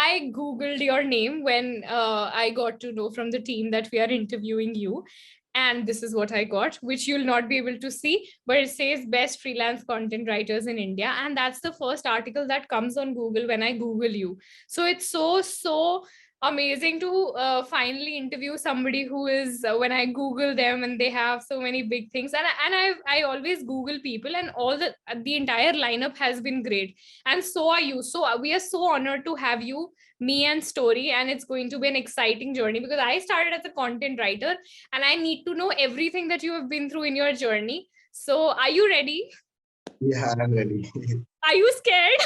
I Googled your name when I got to know from the team that we are interviewing you. And this is what I got, which you'll not be able to see, but it says best freelance content writers in India. And that's the first article that comes on Google when I Google you. So it's so amazing to finally interview somebody who is when I Google them and they have so many big things. And I always Google people, and all the entire lineup has been great. And so are you. So we are so honored to have you, me and Story, and it's going to be an exciting journey because I started as a content writer and I need to know everything that you have been through in your journey. So are you ready? Yeah, I'm ready. Are you scared?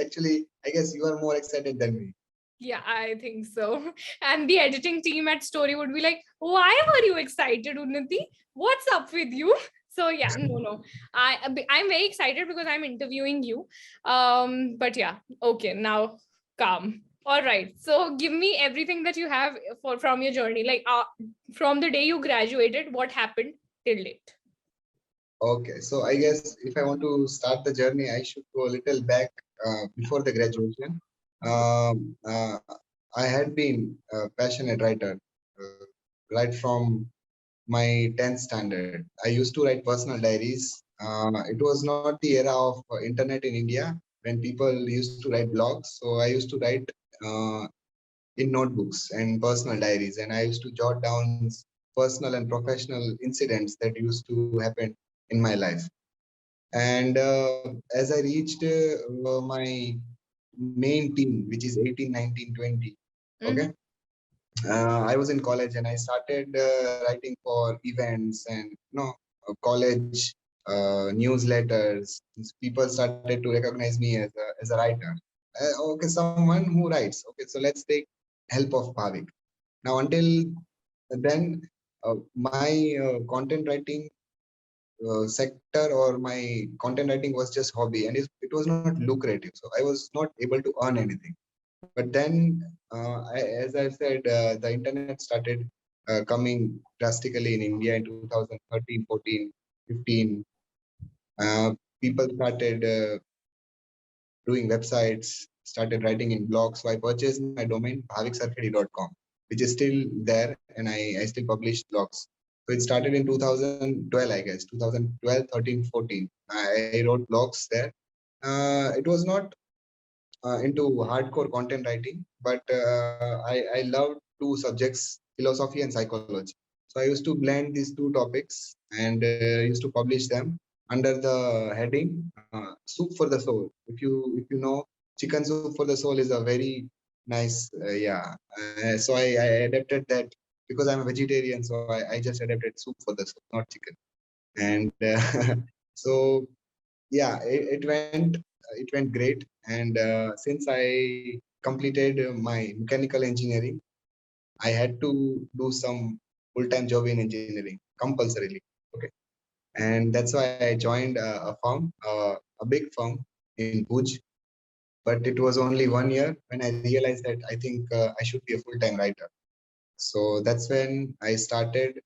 Actually, I guess you are more excited than me. Yeah, I think so. And the editing team at Story would be like, why were you excited, Unnati? What's up with you? So yeah, no. I'm very excited because I'm interviewing you. But yeah, okay, now calm. All right. So give me everything that you have from your journey. Like from the day you graduated, what happened till date? Okay, so I guess if I want to start the journey, I should go a little back before the graduation. Um, uh, I had been a passionate writer right from my 10th standard. I used to write personal diaries. It was not the era of internet in India when people used to write blogs. So I used to write uh, in notebooks and personal diaries, and I used to jot down personal and professional incidents that used to happen in my life. And as I reached my main team, which is 18, 19, 20, okay, I was in college and I started writing for events and college newsletters. People started to recognize me as a writer. Okay, someone who writes. Okay, so let's take help of Bhavik. Now, until then, my content writing sector or my content writing was just hobby, and it was not lucrative. So I was not able to earn anything. But then, as I said, the internet started coming drastically in India in 2013, 14, 15. Uh, People started doing websites, started writing in blogs. So I purchased my domain bhaviksarkhedi.com, which is still there, and I still publish blogs. So it started in 2012, I guess, 2012, 13, 14. I wrote blogs there. It was not into hardcore content writing, but I loved two subjects, philosophy and psychology. So I used to blend these two topics and used to publish them under the heading "Soup for the Soul." If you know, chicken soup for the soul is a very nice yeah. So I adapted that because I'm a vegetarian, so I just adapted soup for the soul, not chicken. And so yeah, it went great. And since I completed my mechanical engineering, I had to do some full-time job in engineering compulsorily. Okay, and that's why I joined a firm, a big firm in Bhuj. But it was only 1 year when I realized that I think I should be a full-time writer. So that's when I started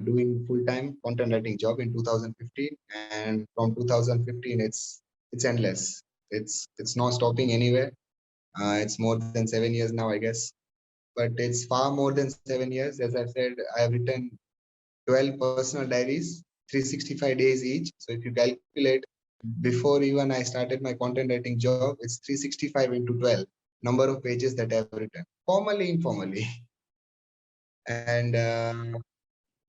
doing full-time content writing job in 2015, and from 2015 it's endless. It's not stopping anywhere. It's more than 7 years now, I guess, but it's far more than 7 years. As I've said, I have written 12 personal diaries, 365 days each. So if you calculate, before even I started my content writing job, it's 365 into 12 number of pages that I've written, formally, informally. And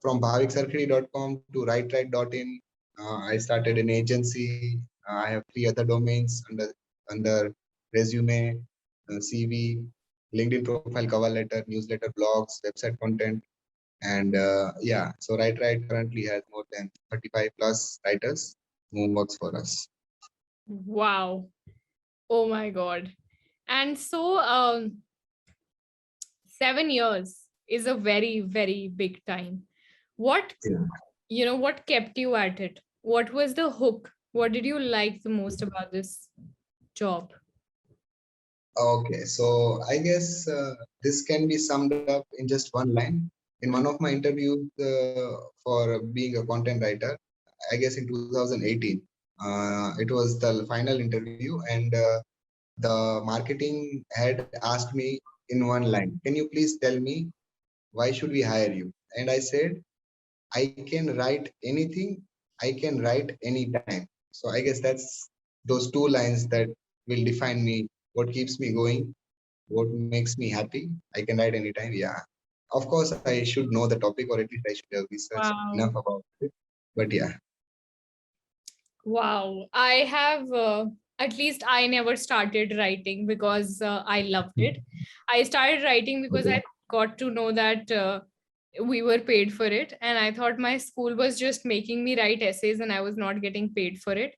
from bhaviksarkhedi.com to writewrite.in. I started an agency. I have 3 other domains under resume, CV, LinkedIn profile, cover letter, newsletter, blogs, website content, and yeah. So Write currently has more than 35 plus writers who works for us. Wow. Oh my God. And so 7 years is a very big time. What, Yeah. what kept you at it? What was the hook? What did you like the most about this job? Okay, so I guess this can be summed up in just one line. In one of my interviews for being a content writer, I guess in 2018, it was the final interview, and the marketing head asked me in one line, "Can you please tell me why should we hire you?" And I said, "I can write anything, I can write anytime." So I guess that's those two lines that will define me, what keeps me going, what makes me happy. I can write anytime. Yeah. Of course, I should know the topic, or at least I should have researched enough Wow. about it. But yeah. Wow. I have, at least I never started writing because I loved it. I started writing because Okay. I got to know that we were paid for it. And I thought my school was just making me write essays and I was not getting paid for it.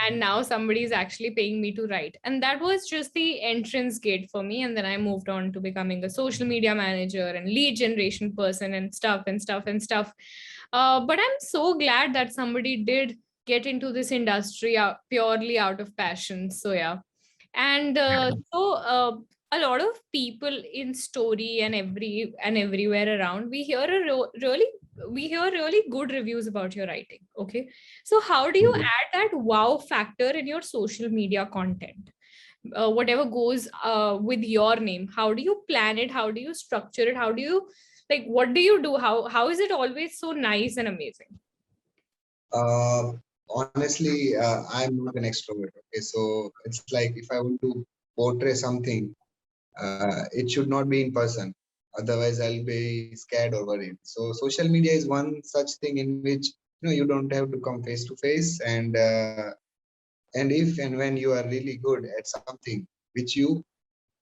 And now somebody is actually paying me to write. And that was just the entrance gate for me. And then I moved on to becoming a social media manager and lead generation person and stuff and stuff and stuff. But I'm so glad that somebody did get into this industry purely out of passion. So yeah. And a lot of people in story and everywhere around, we hear really good reviews about your writing. Okay, so how do you Okay. add that wow factor in your social media content? Whatever goes with your name, how do you plan it? How do you structure it? How do you, like, what do you do? How is it always so nice and amazing? Uh, Honestly, I'm not an extrovert. Okay, so it's like if I want to portray something, it should not be in person. Otherwise, I'll be scared or worried. So social media is one such thing in which you don't have to come face to face, and if and when you are really good at something which you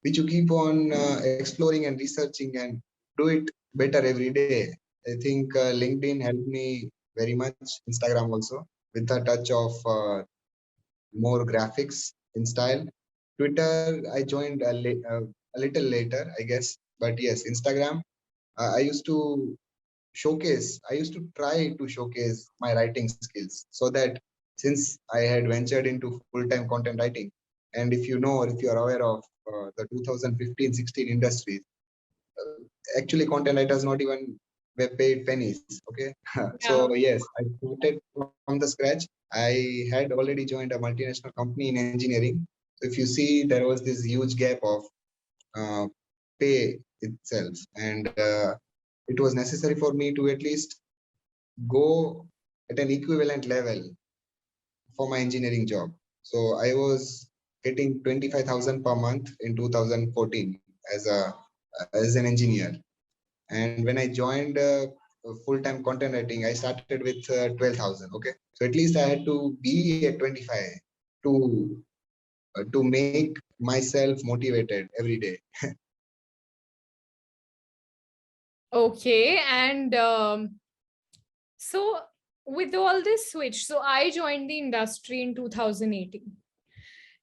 keep on exploring and researching and do it better every day. I think LinkedIn helped me very much. Instagram also, with a touch of more graphics in style. Twitter, I joined a little later, I guess. But yes, Instagram, I used to try to showcase my writing skills so that since I had ventured into full-time content writing, and if you know or if you are aware of the 2015-16 industries, actually content writers not even were paid pennies. Okay. So Yeah. yes, I started from the scratch. I had already joined a multinational company in engineering. So if you see, there was this huge gap of uh, pay itself, and it was necessary for me to at least go at an equivalent level for my engineering job. So I was getting 25,000 per month in 2014 as an engineer. And when I joined full-time content writing, I started with 12,000. Okay, so at least I had to be at 25 to make myself motivated every day. Okay, and so with all this switch, so I joined the industry in 2018,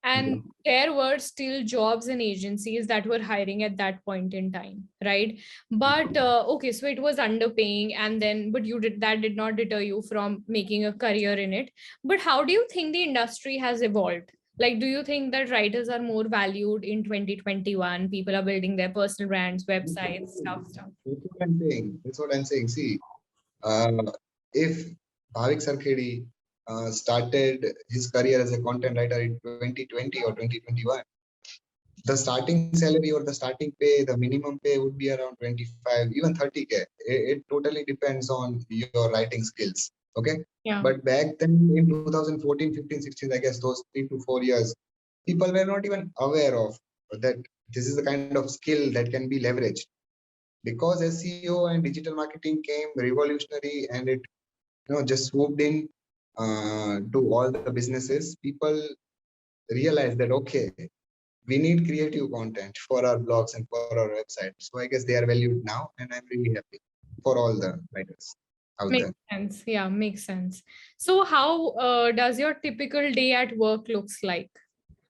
and Okay. there were still jobs and agencies that were hiring at that point in time, right? But okay, so it was underpaying, and then but you did that did not deter you from making a career in it. But how do you think the industry has evolved? Like, do you think that writers are more valued in 2021? People are building their personal brands, websites, stuff. That's what I'm saying. That's what I'm saying. See, uh, if Bhavik Sarkhedi started his career as a content writer in 2020 or 2021, the starting salary or the starting pay, the minimum pay would be around 25, even 30K. It totally depends on your writing skills. Okay. Yeah. But back then in 2014, 15, 16, I guess those 3 to 4 years, people were not even aware of that this is the kind of skill that can be leveraged. Because SEO and digital marketing came revolutionary and it just swooped in to all the businesses, people realized that okay, we need creative content for our blogs and for our website. So I guess they are valued now, and I'm really happy for all the writers out there. Makes sense. Yeah, makes sense. So how does your typical day at work looks like?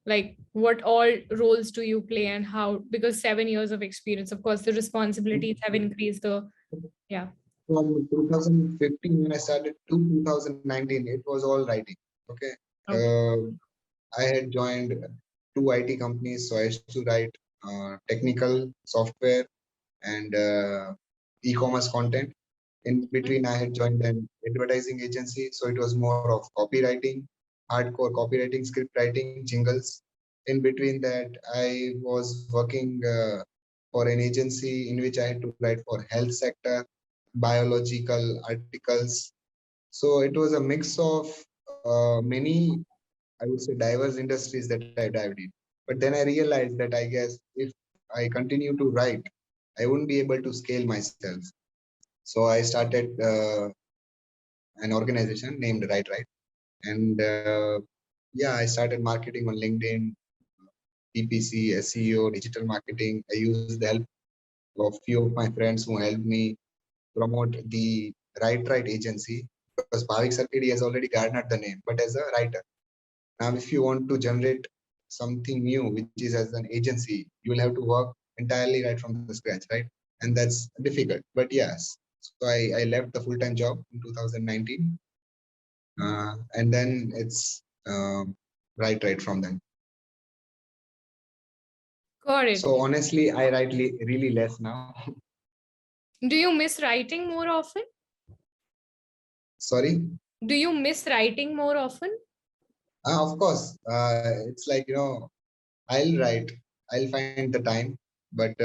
Like, what all roles do you play and how? Because 7 years of experience, of course, the responsibilities have increased. Yeah. From 2015 when I started to 2019, it was all writing. Okay. Okay. I had joined two IT companies, so I used to write technical software and e-commerce content. In between, I had joined an advertising agency, so it was more of copywriting, hardcore copywriting, script writing, jingles. In between that, I was working for an agency in which I had to write for health sector, biological articles. So it was a mix of many, I would say, diverse industries that I dived in. But then I realized that I guess if I continue to write, I wouldn't be able to scale myself. So I started an organization named Right, and yeah, I started marketing on LinkedIn, PPC, SEO, digital marketing. I used the help of few of my friends who helped me promote the Right agency, because Bhavik Sarkhedi has already garnered the name, but as a writer. Now, if you want to generate something new, which is as an agency, you will have to work entirely right from the scratch, right? And that's difficult. But yes, so I left the full-time job in 2019, and then it's right from then. Got it. So honestly, I write really less now. Do you miss writing more often? Sorry. Do you miss writing more often? Of course, it's like, I'll write, I'll find the time, but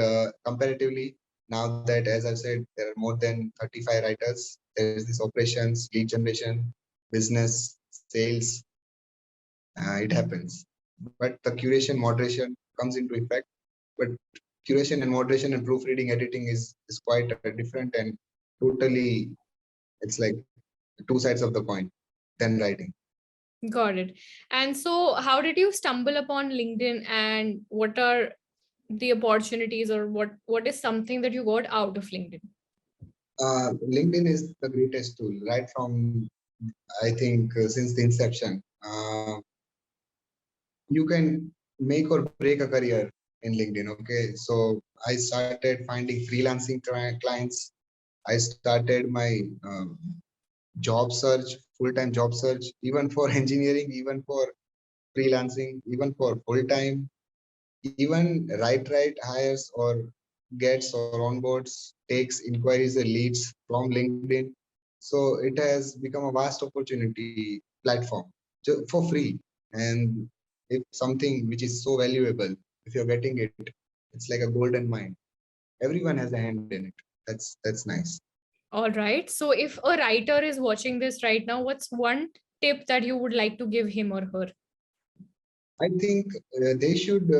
comparatively, now that, as I've said, there are more than 35 writers, there's this operations, lead generation, business, sales, it happens. But the curation, moderation comes into effect. But curation and moderation and proofreading, editing is quite different, and totally, it's like two sides of the coin than writing. Got it. And so, how did you stumble upon LinkedIn, and what are the opportunities, or what is something that you got out of LinkedIn? LinkedIn is the greatest tool, right from, I think, since the inception. You can make or break a career in LinkedIn. Okay, so I started finding freelancing clients. I started my job search, full-time job search, even for engineering, even for freelancing, even for full-time, even right hires or gets or onboards, takes inquiries and leads from LinkedIn. So it has become a vast opportunity platform for free. And if something which is so valuable, if you're getting it, it's like a golden mine. Everyone has a hand in it. That's nice. All right. So, if a writer is watching this right now, what's one tip that you would like to give him or her? I think they should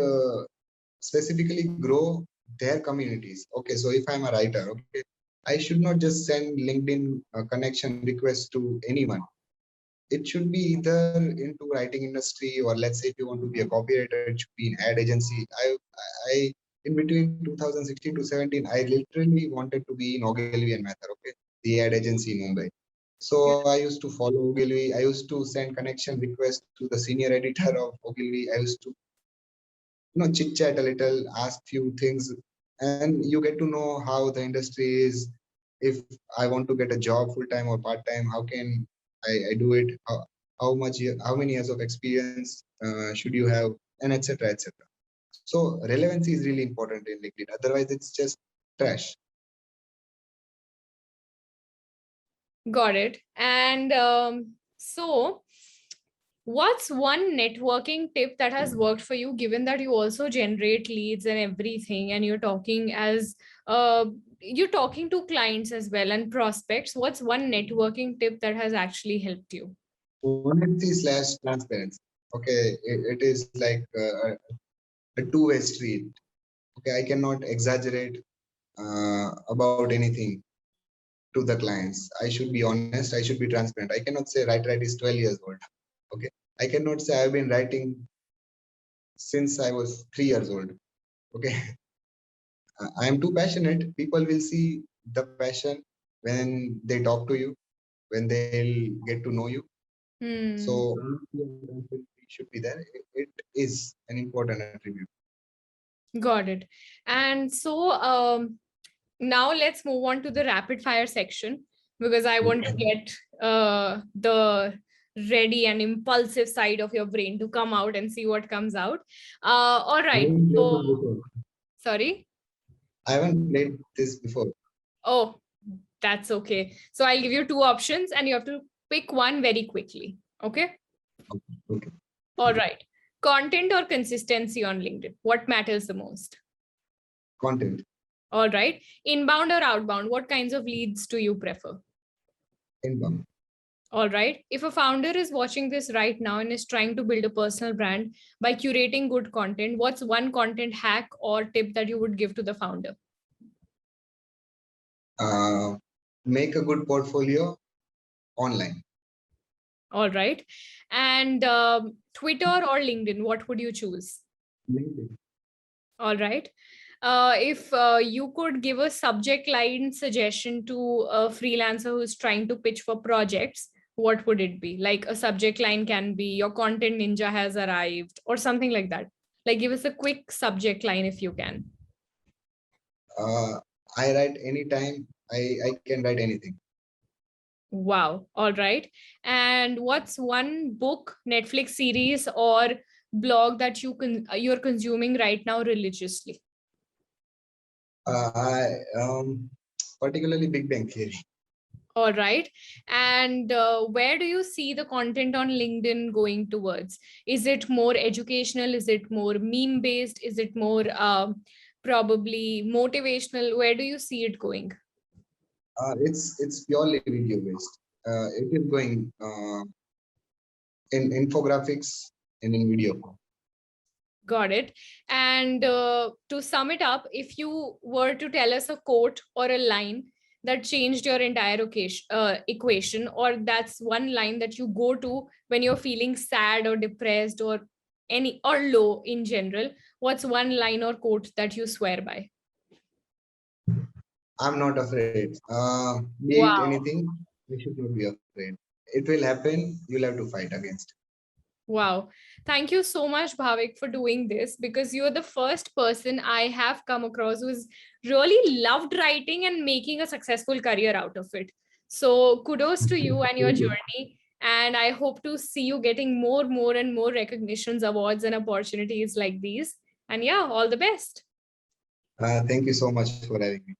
specifically grow their communities. Okay, so if I'm a writer, okay, I should not just send LinkedIn connection requests to anyone. It should be either into writing industry, or let's say if you want to be a copywriter, it should be an ad agency. I in between 2016 to 17, I literally wanted to be in Ogilvy and Mather, okay, the ad agency in Mumbai. So I used to follow Ogilvy. I used to send connection requests to the senior editor of Ogilvy. I used to chit chat a little, ask few things, and you get to know how the industry is. If I want to get a job full time or part time, how can I do it? How many years of experience should you have, and etc. etc. So relevancy is really important in LinkedIn. Otherwise, it's just trash. Got it. And so, what's one networking tip that has worked for you, given that you also generate leads and everything, and you're talking to clients as well and prospects? What's one networking tip that has actually helped you? Honesty slash transparency. Okay, it is like a two-way street. Okay, I cannot exaggerate about anything to the clients. I should be honest. I should be transparent. I cannot say right is 12 years old. Okay. I cannot say I've been writing since I was 3 years old. Okay. I am too passionate. People will see the passion when they talk to you, when they'll get to know you. Hmm. So honesty and transparency should be there. It is an important attribute. Got it. And so, now let's move on to the rapid fire section, because I want to get the ready and impulsive side of your brain to come out and see what comes out. All I right. haven't played So, this before. sorry. I haven't played this before. Oh, that's okay. So I'll give you two options and you have to pick one very quickly. Okay. Okay. All right. Content or consistency on LinkedIn? What matters the most? Content. All right. Inbound or outbound? What kinds of leads do you prefer? Inbound. All right. If a founder is watching this right now and is trying to build a personal brand by curating good content, what's one content hack or tip that you would give to the founder? Make a good portfolio online. All right. And Twitter or LinkedIn, what would you choose? LinkedIn. All right. If you could give a subject line suggestion to a freelancer who's trying to pitch for projects, what would it be? Like a subject line can be your content ninja has arrived or something like that. Like give us a quick subject line if you can. I write anytime. I can write anything. Wow. All right. And what's one book, Netflix series, or blog that you're consuming right now religiously? I particularly Big Bang Theory. All right. And where do you see the content on LinkedIn going towards? Is it more educational? Is it more meme based? Is it more probably motivational? Where do you see it going? It's purely video based. It is going in infographics and in video form. Got it. And to sum it up, if you were to tell us a quote or a line that changed your entire equation, or that's one line that you go to when you're feeling sad or depressed or low in general, what's one line or quote that you swear by? I'm not afraid. Be it Wow. anything, you should not be afraid. It will happen. You'll have to fight against it. Wow. Thank you so much, Bhavik, for doing this, because you're the first person I have come across who's really loved writing and making a successful career out of it. So kudos to you and your journey. And I hope to see you getting more and more recognitions, awards, and opportunities like these. And yeah, all the best. Thank you so much for having me.